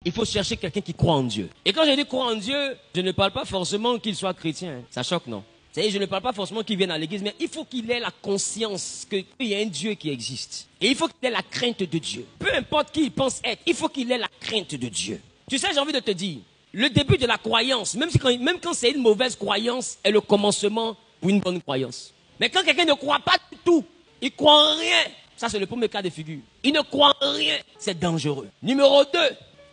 Il faut chercher quelqu'un qui croit en Dieu. Et quand je dis croire en Dieu, je ne parle pas forcément qu'il soit chrétien. Ça choque, non? C'est-à-dire, je ne parle pas forcément qu'il vienne à l'église, mais il faut qu'il ait la conscience qu'il y a un Dieu qui existe. Et il faut qu'il ait la crainte de Dieu. Peu importe qui il pense être, il faut qu'il ait la crainte de Dieu. Tu sais, j'ai envie de te dire, le début de la croyance, même quand c'est une mauvaise croyance, est le commencement pour une bonne croyance. Mais quand quelqu'un ne croit pas du tout, il croit en rien, ça c'est le premier cas de figure. Il ne croit en rien, c'est dangereux. Numéro 2,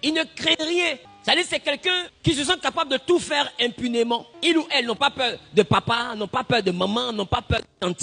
il ne craint rien. C'est-à-dire c'est quelqu'un qui se sent capable de tout faire impunément. Il ou elle n'ont pas peur de papa, n'ont pas peur de maman, n'ont pas peur de tante,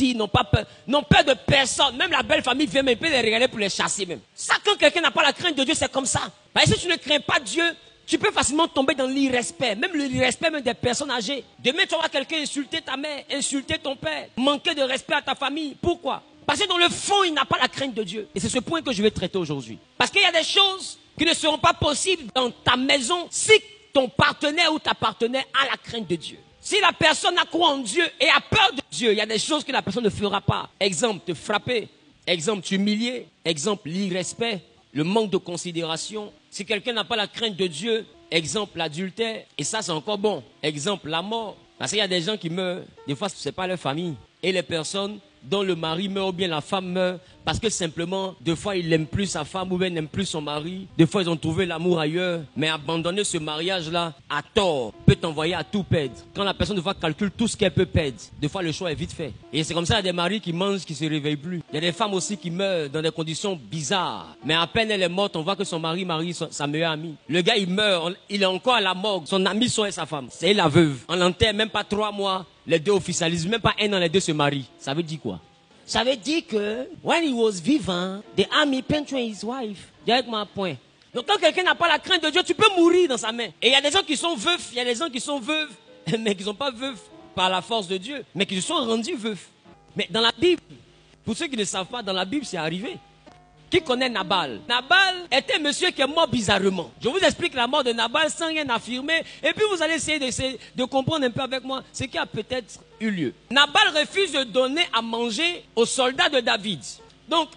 n'ont peur de personne. Même la belle famille vient même, peut les regarder pour les chasser même. Ça, quand quelqu'un n'a pas la crainte de Dieu, c'est comme ça. Parce que si tu ne crains pas Dieu, tu peux facilement tomber dans l'irrespect, même l'irrespect même des personnes âgées. Demain, tu vas voir quelqu'un insulter ta mère, insulter ton père, manquer de respect à ta famille. Pourquoi? Parce que dans le fond, il n'a pas la crainte de Dieu. Et c'est ce point que je vais traiter aujourd'hui. Parce qu'il y a des choses qui ne seront pas possibles dans ta maison si ton partenaire ou ta partenaire a la crainte de Dieu. Si la personne a croit en Dieu et a peur de Dieu, il y a des choses que la personne ne fera pas. Exemple, te frapper. Exemple, t'humilier. Exemple, l'irrespect, le manque de considération. Si quelqu'un n'a pas la crainte de Dieu, exemple, l'adultère. Et ça, c'est encore bon. Exemple, la mort. Parce qu'il y a des gens qui meurent. Des fois, ce n'est pas leur famille. Et les personnes dont le mari meurt ou bien la femme meurt parce que simplement, des fois, il n'aime plus sa femme ou bien il n'aime plus son mari. Des fois, ils ont trouvé l'amour ailleurs. Mais abandonner ce mariage-là à tort peut t'envoyer à tout perdre. Quand la personne, des fois, calcule tout ce qu'elle peut perdre, des fois, le choix est vite fait. Et c'est comme ça, il y a des maris qui mangent, qui ne se réveillent plus. Il y a des femmes aussi qui meurent dans des conditions bizarres. Mais à peine elle est morte, on voit que son mari marie sa meilleure amie. Le gars, il meurt, il est encore à la morgue. Son ami est sa femme. C'est la veuve. On l'enterre même pas 3 mois. Les deux officialisent, même pas 1 an, les deux se marient. Ça veut dire quoi? Ça veut dire que, when he was vivant, the army penetrated his wife. Direct mon point. Donc quand quelqu'un n'a pas la crainte de Dieu, tu peux mourir dans sa main. Et il y a des gens qui sont veufs, il y a des gens qui sont veuves, mais qui ne sont pas veufs par la force de Dieu, mais qui se sont rendus veufs. Mais dans la Bible, pour ceux qui ne savent pas, dans la Bible, c'est arrivé. Qui connaît Nabal? Nabal était un monsieur qui est mort bizarrement. Je vous explique la mort de Nabal sans rien affirmer. Et puis vous allez essayer de comprendre un peu avec moi ce qui a peut-être eu lieu. Nabal refuse de donner à manger aux soldats de David. Donc,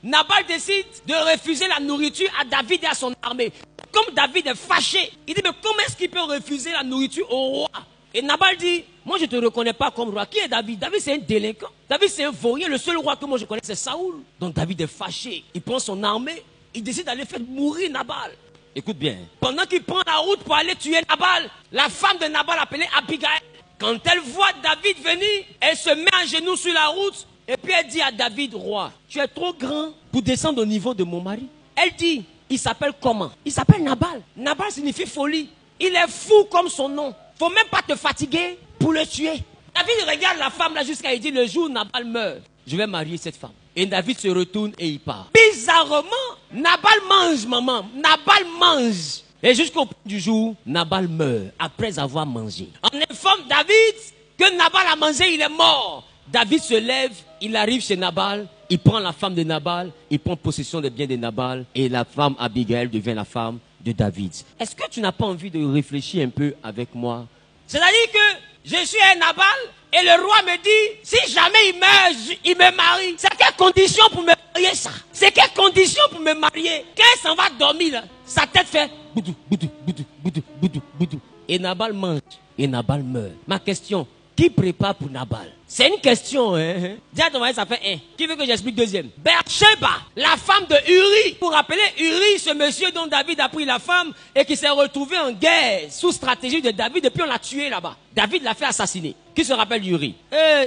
Nabal décide de refuser la nourriture à David et à son armée. Comme David est fâché, il dit, mais comment est-ce qu'il peut refuser la nourriture au roi? Et Nabal dit, moi je ne te reconnais pas comme roi. Qui est David? David c'est un délinquant. David c'est un vaurien. Le seul roi que moi je connais c'est Saoul. Donc David est fâché. Il prend son armée. Il décide d'aller faire mourir Nabal. Écoute bien. Pendant qu'il prend la route pour aller tuer Nabal, la femme de Nabal appelée Abigail, quand elle voit David venir, elle se met à genoux sur la route. Et puis elle dit à David, roi, tu es trop grand pour descendre au niveau de mon mari. Elle dit, il s'appelle comment? Il s'appelle Nabal. Nabal signifie folie. Il est fou comme son nom. Faut même pas te fatiguer pour le tuer. David regarde la femme là jusqu'à il dit, le jour où Nabal meurt, je vais marier cette femme. Et David se retourne et il part. Bizarrement, Nabal mange, maman. Nabal mange. Et jusqu'au point du jour, Nabal meurt après avoir mangé. On informe David que Nabal a mangé, il est mort. David se lève, il arrive chez Nabal, il prend la femme de Nabal, il prend possession des biens de Nabal et la femme Abigail devient la femme de David. Est-ce que tu n'as pas envie de réfléchir un peu avec moi? C'est-à-dire que je suis un Nabal et le roi me dit, si jamais il meurt, il me marie. C'est quelle condition pour me marier ça? C'est quelle condition pour me marier? Quand elle s'en va dormir là, sa tête fait boudou, boudou, boudou, boudou, boudou, boudou. Et Nabal mange et Nabal meurt. Ma question, qui prépare pour Nabal? C'est une question, hein? Dis à ton mari, ça fait 1. Qui veut que j'explique deuxième? Bathsheba, la femme de Uri. Pour rappeler Uri, ce monsieur dont David a pris la femme et qui s'est retrouvé en guerre sous stratégie de David et puis on l'a tué là-bas. David l'a fait assassiner. Qui se rappelle Uri?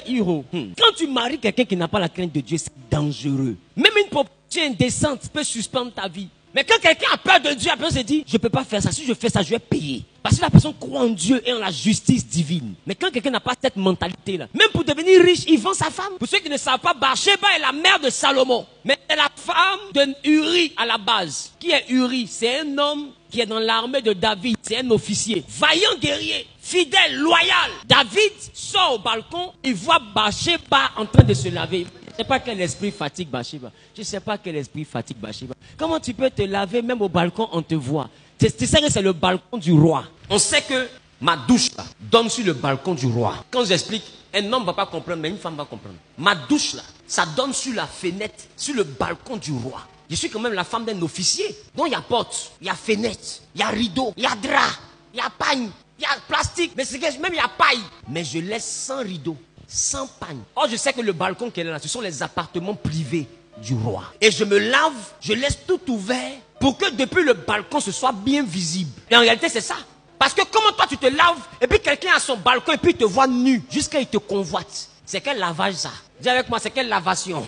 Hiro. Quand tu maries quelqu'un qui n'a pas la crainte de Dieu, c'est dangereux. Même une proposition indécente peut suspendre ta vie. Mais quand quelqu'un a peur de Dieu, la personne se dit, je ne peux pas faire ça. Si je fais ça, je vais payer. Parce que la personne croit en Dieu et en la justice divine. Mais quand quelqu'un n'a pas cette mentalité-là, même pour devenir riche, il vend sa femme. Pour ceux qui ne savent pas, Bathsheba est la mère de Salomon. Mais c'est la femme de Uri à la base. Qui est Uri? C'est un homme qui est dans l'armée de David. C'est un officier. Vaillant guerrier. Fidèle, loyal. David sort au balcon. Il voit Bathsheba en train de se laver. Je ne sais pas quel esprit fatigue Bathsheba. Je ne sais pas quel esprit fatigue Bathsheba. Comment tu peux te laver même au balcon, on te voit. Tu sais que c'est le balcon du roi. On sait que ma douche là donne sur le balcon du roi. Quand j'explique, un homme ne va pas comprendre, mais une femme va comprendre. Ma douche là, ça donne sur la fenêtre, sur le balcon du roi. Je suis quand même la femme d'un officier. Donc il y a porte, il y a fenêtre, il y a rideau, il y a drap, il y a pagne, il y a plastique, mais c'est que même il y a paille. Mais je laisse sans rideau, sans pagne. Or je sais que le balcon qu'elle est là, ce sont les appartements privés du roi. Et je me lave, je laisse tout ouvert pour que depuis le balcon ce soit bien visible. Et en réalité c'est ça. Parce que comment toi tu te laves et puis quelqu'un a son balcon et puis il te voit nu jusqu'à il te convoite. C'est quel lavage ça? Dis avec moi, c'est quelle lavation?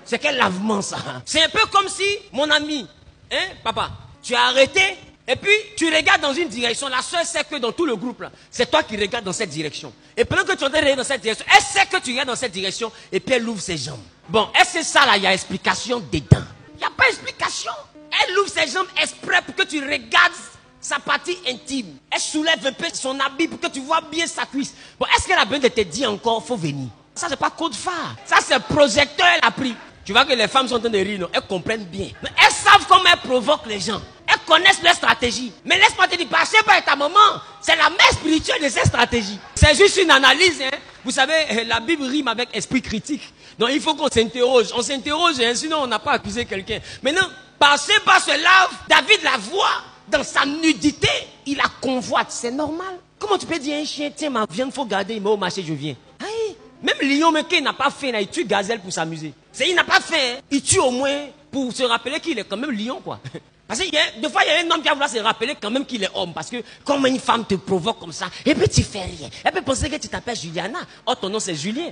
C'est quel lavement ça? C'est un peu comme si, mon ami, hein, papa, tu as arrêté et puis tu regardes dans une direction. La soeur sait que dans tout le groupe là, c'est toi qui regardes dans cette direction. Et pendant que tu es en train de regarder dans cette direction, elle sait que tu regardes dans cette direction et puis elle ouvre ses jambes. Bon, est-ce que ça là, il y a explication dedans? Il n'y a pas explication. Elle ouvre ses jambes exprès pour que tu regardes sa partie intime. Elle soulève un peu son habit pour que tu vois bien sa cuisse. Bon, est-ce qu'elle a besoin de te dire encore, faut venir? Ça, c'est pas code phare. Ça, c'est projecteur, elle a pris. Tu vois que les femmes sont en train de rire, non? Elles comprennent bien. Mais elles savent comment elles provoquent les gens. Elles connaissent leur stratégie. Mais laisse-moi te dire, passez par ta maman. C'est la mère spirituelle de cette stratégie. C'est juste une analyse, hein. Vous savez, la Bible rime avec esprit critique. Donc, il faut qu'on s'interroge. On s'interroge, hein, sinon on n'a pas accusé quelqu'un. Maintenant, passez par ce lave, David la voit. Dans sa nudité, il la convoite. C'est normal. Comment tu peux dire à un chien, tiens ma viande, faut garder, il m'a au marché, je viens. Aïe. Même lion, mais qu'il n'a pas fait, là, il tue gazelle pour s'amuser. Il n'a pas fait, hein. Il tue au moins pour se rappeler qu'il est quand même lion, quoi. Parce que des fois, il y a un homme qui va vouloir se rappeler quand même qu'il est homme. Parce que comme une femme te provoque comme ça, et puis tu fais rien. Elle peut penser que tu t'appelles Juliana. Oh, ton nom c'est Julien.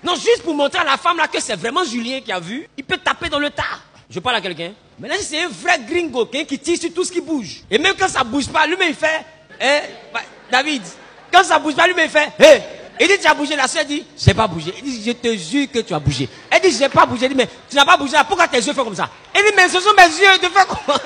Non, juste pour montrer à la femme là que c'est vraiment Julien qui a vu, il peut taper dans le tas. Je parle à quelqu'un. Maintenant, si c'est un vrai gringo qui tire sur tout ce qui bouge. Et même quand ça bouge pas, lui-même il fait, David, quand ça bouge pas, lui-même il fait, il dit tu as bougé, la soeur dit, j'ai pas bougé. Il dit, je te jure que tu as bougé. Elle dit, j'ai pas bougé. Il dit, mais tu n'as pas bougé, pourquoi tes yeux font comme ça? Il dit, mais ce sont mes yeux, de faire comment?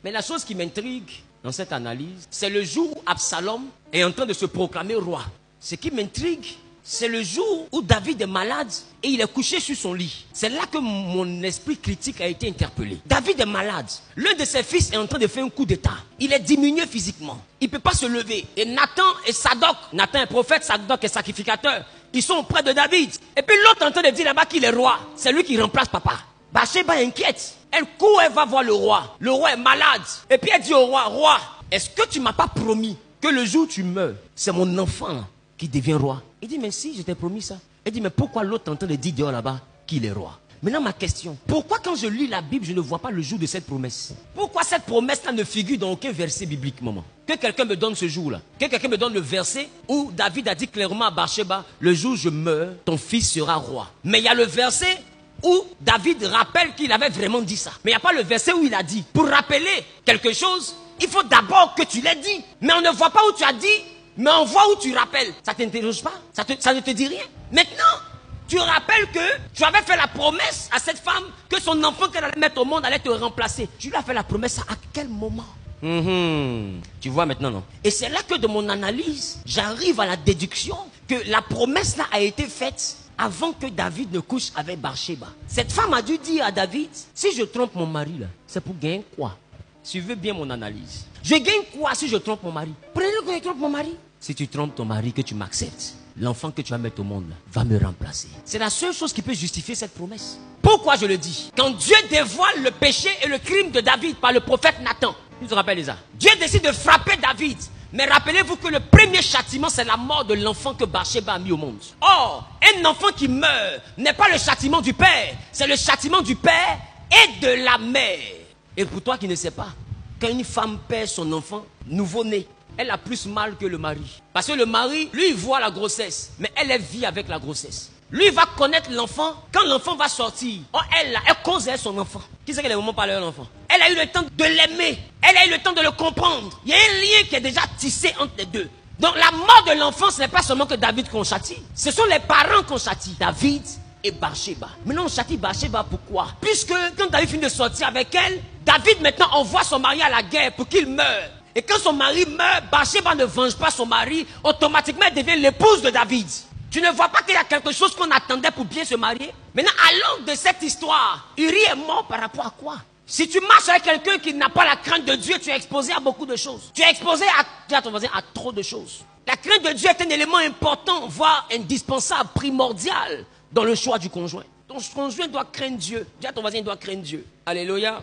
Mais la chose qui m'intrigue dans cette analyse, c'est le jour où Absalom est en train de se proclamer roi. Ce qui m'intrigue, c'est le jour où David est malade et il est couché sur son lit. C'est là que mon esprit critique a été interpellé. David est malade. L'un de ses fils est en train de faire un coup d'état. Il est diminué physiquement. Il ne peut pas se lever. Et Nathan et Sadoc, Nathan est prophète, Sadoc est sacrificateur. Ils sont auprès de David. Et puis l'autre est en train de dire là-bas qu'il est roi. C'est lui qui remplace papa. Bathsheba inquiète. Elle court, elle va voir le roi. Le roi est malade. Et puis elle dit au roi, roi, est-ce que tu ne m'as pas promis que le jour où tu meurs, c'est mon enfant là qui devient roi? Il dit, mais si, je t'ai promis ça. Il dit, mais pourquoi l'autre est en train de dire dehors là-bas qu'il est roi? Maintenant, ma question, pourquoi quand je lis la Bible, je ne vois pas le jour de cette promesse? Pourquoi cette promesse-là ne figure dans aucun verset biblique, maman? Que quelqu'un me donne ce jour-là. Que quelqu'un me donne le verset où David a dit clairement à Bathsheba, le jour où je meurs, ton fils sera roi. Mais il y a le verset où David rappelle qu'il avait vraiment dit ça. Mais il n'y a pas le verset où il a dit. Pour rappeler quelque chose, il faut d'abord que tu l'aies dit. Mais on ne voit pas où tu as dit. Mais on voit où tu rappelles. Ça ne t'interroge pas? Ça ne te dit rien? Maintenant, tu rappelles que tu avais fait la promesse à cette femme que son enfant qu'elle allait mettre au monde allait te remplacer. Tu lui as fait la promesse à quel moment? Tu vois maintenant, non? Et c'est là que de mon analyse, j'arrive à la déduction que la promesse là a été faite avant que David ne couche avec Bathsheba. Cette femme a dû dire à David, si je trompe mon mari là, c'est pour gagner quoi? Suivez bien mon analyse. Je gagne quoi si je trompe mon mari? Prenez-le que je trompe mon mari. Si tu trompes ton mari, que tu m'acceptes, l'enfant que tu vas mettre au monde là, va me remplacer. C'est la seule chose qui peut justifier cette promesse. Pourquoi je le dis? Quand Dieu dévoile le péché et le crime de David par le prophète Nathan, tu te rappelles ça? Dieu décide de frapper David. Mais rappelez-vous que le premier châtiment, c'est la mort de l'enfant que Bathsheba a mis au monde. Or, un enfant qui meurt n'est pas le châtiment du père, c'est le châtiment du père et de la mère. Et pour toi qui ne sais pas, quand une femme perd son enfant nouveau-né, elle a plus mal que le mari. Parce que le mari, lui, il voit la grossesse, mais elle vit avec la grossesse. Lui, il va connaître l'enfant quand l'enfant va sortir. Oh, elle cause son enfant. Qui c'est qu'elle est vraiment parlé à l'enfant? Elle a eu le temps de l'aimer. Elle a eu le temps de le comprendre. Il y a un lien qui est déjà tissé entre les deux. Donc la mort de l'enfant, ce n'est pas seulement que David qu'on châtie. Ce sont les parents qu'on châtie. David et Bathsheba. Maintenant, on châtie Bathsheba pourquoi? Puisque quand David finit de sortir avec elle, David maintenant envoie son mari à la guerre pour qu'il meure. Et quand son mari meurt, Bathsheba ne venge pas son mari. Automatiquement, elle devient l'épouse de David. Tu ne vois pas qu'il y a quelque chose qu'on attendait pour bien se marier? Maintenant, à l'aube de cette histoire, Uri est mort par rapport à quoi? Si tu marches avec quelqu'un qui n'a pas la crainte de Dieu, tu es exposé à beaucoup de choses. Tu es exposé à ton voisin, à trop de choses. La crainte de Dieu est un élément important, voire indispensable, primordial dans le choix du conjoint. Ton conjoint doit craindre Dieu. Dis à ton voisin, il doit craindre Dieu. Alléluia.